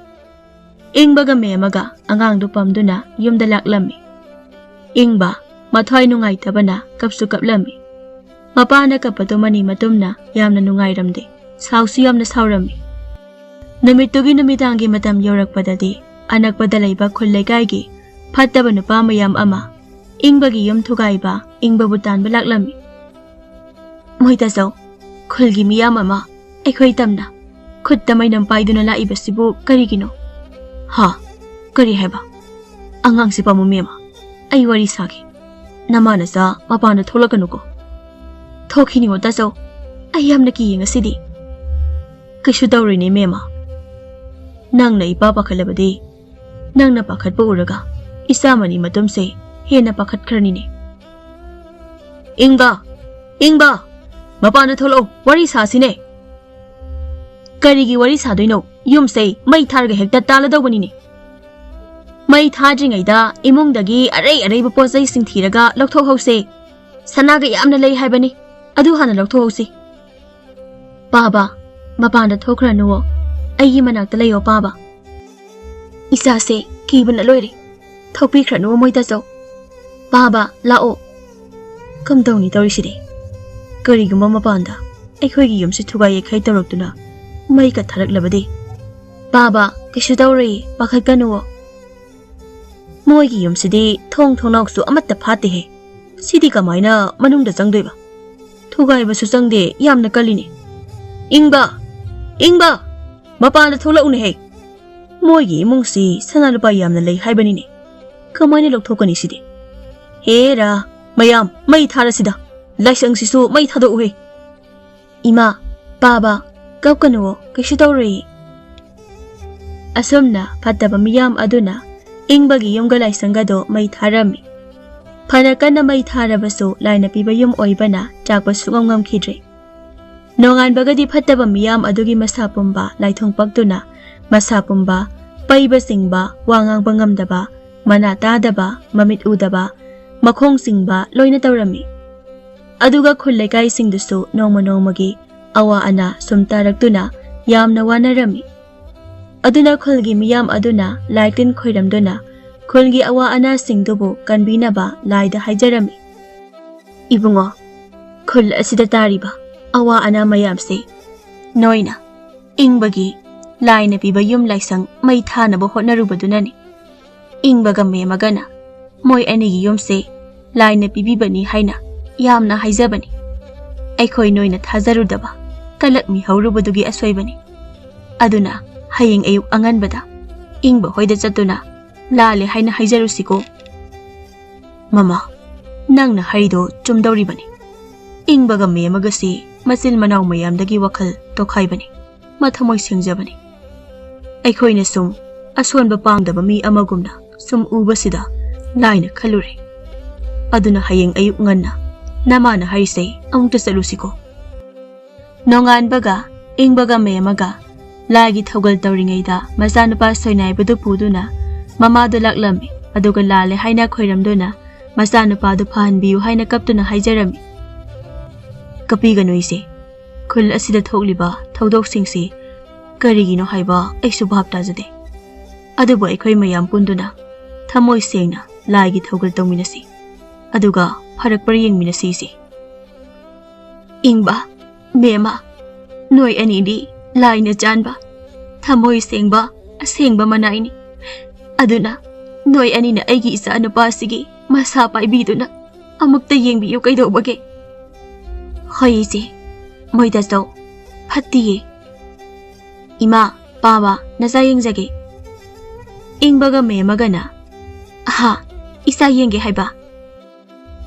Ingbaga memaga angangdu pamduna yumda laklami. Ingba mathoi nungai tabana kapsu kaplami. Mapana kapatu mani matumna yamna nungai ramde. Sausu yamna saurami. Namitugi namitangi matam yorakpadadi anakpada laiba khul lekai phattaba nupa mayam ama ingbagi yum thugaiba ingbabu tanba laklami. Moita saw khulgi miyam ama ekhoi tamna khutta mainam paiduna laibasibu karigino. Ha kari heba angang si pamumema ai wari sagi namana sa mapana tholakanuko thokhini wata saw ai yamna ki ngasidi kishu tawrini mema nangna ipa pakhalabadi nangna pakhatpa uraga isamani matumse hena pakhat kharnine. Ingba mapana tholo wari sasine. Karigi wari sadoino yumse mai tharga hekta taladawbanine. Mai thajringaida imungdagi arei posai singthiraga lokthok sanaga yamna lei haibani adu hana lokthok Baba mapanda thokranuwo ayi manakta leyo baba. Isase kibana loire thokpikhranuwo moita saw. Baba lao kamdawni tawriside. Karigumba mapanda ekhoigi yumsi thugai khai tawraktuna mai ka tharaklabadi. Baba kishu tawri pakhatkanuwo. Moigi yumsidi thongnoksu amatta phate he. Sidi kamaina manungda changdoiba. Thugai basu changde yamna kaline. Ingba mapanda tholaune he. Moigi imungsi sanalupa yamna lei haibanine. Kamaina lokthokani sidi. Hera mayam mai tharasida laisang sisu mai thado uhe. Ima baba kapkanuwo kishu tawri. Asumna phattaba miyam aduna Ingbagi yumga laisangado may tharami. Phanakan na may tharabaso laina piba yum oibana chakpa sungam ngamkhidre. Nonganbagadi phattaba miyam adugi masapumba laithong pagtuna masapumba paiba singba wangang bangamdaba mana tadaba mamit udaba makhong singba loina tawrami. Aduga khullaikai singdusu nongmagi awa ana sumtaraktuna yamna wanarami. Aduna khulgi miyam aduna laikin khoiramduna khulgi awa ana singdubu kanbinaba laida haijarami. Ibungo, khul asida tariba awa ana mayamse noina ingbagi laina piba yum laisang may thanaba hotnarubadunani. Ingbaga me magana moy anigi yumse laina pibibani haina yamna haijabani. Aikhoi noina thazarudaba kalakmi haurubadugi asoibani. Aduna hayeng ayuk anganbada ingba hoida chatuna lale haina haijarusiko. Mama, nangna harido chumdauribani. Ingbaga me magasi masil manaw mayamdagi wakal tokhaibani mathamoy singjabani. Aikhoina sum asonba pangdaba mi amagumna sum ubasida laina khalure. Aduna hayeng ayuk nganna namana harisay amukta salusiko. Nonganbaga ingbaga me maga lagi thawgal tawringayda masanupa soinaibadu puduna mamadu laklami aduga lale haina khoiramduna masanupadu phahanbiyu haina kaptuna haijarami. Kapigano ise khul asida thokliba thawdoksingsi karigino haiba aisu bhab tajade. Adubu aikhoi mayam punduna thamoi sengna lagi thawgal tawminasi aduga pharakpar yengminasi si. Ingba mema noi anidi laina janba thamoi sengba asengba manaini. Aduna noi anina aigi isa anupasigi masa paibiduna amukta yengbiyu kaidobage. Hoyisi moida so phatiye. Ima baba nasa yengjage. Ingbaga me magana aha isa yenge haiba.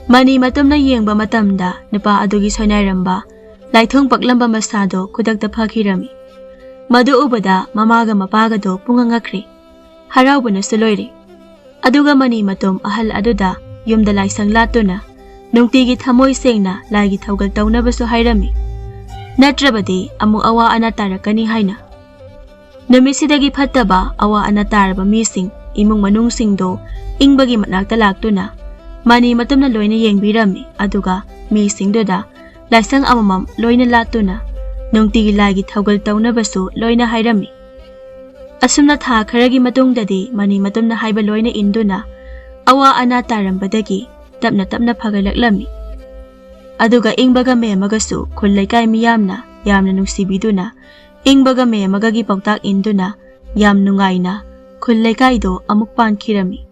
Mani matumna yengba matamda nupa adugi soinairamba laithong paklamba masado kudakta phakirami. Madu ubada mamaga mapagado pungangakri haraubana suloire. Aduga mani matum ahal aduda yumda laisang latuna nungtigi thamoy sengna lagi thawgal tawnabasu hairami. Natrabadi amu awa ana tarakani haina. Namisidagi phattaba awa ana taraba mising imung manungsingdo ingbagi manakta laktuna mani matumna loina yengbirami aduga misingdoda laisang amamam loina latuna nungtigi lagi thawgal tawnabasu loina hairami. Asumna tha kharagi matungdadi mani matumna haiba loina induna awa ana tarambadagi tapna tapna phagalaklami. Aduga ingbaga me magasu khullaikai miyamna yamna nungsibiduna ingbaga me magagi pawtak induna yam nungaina khullaikaido amuk pankhirami.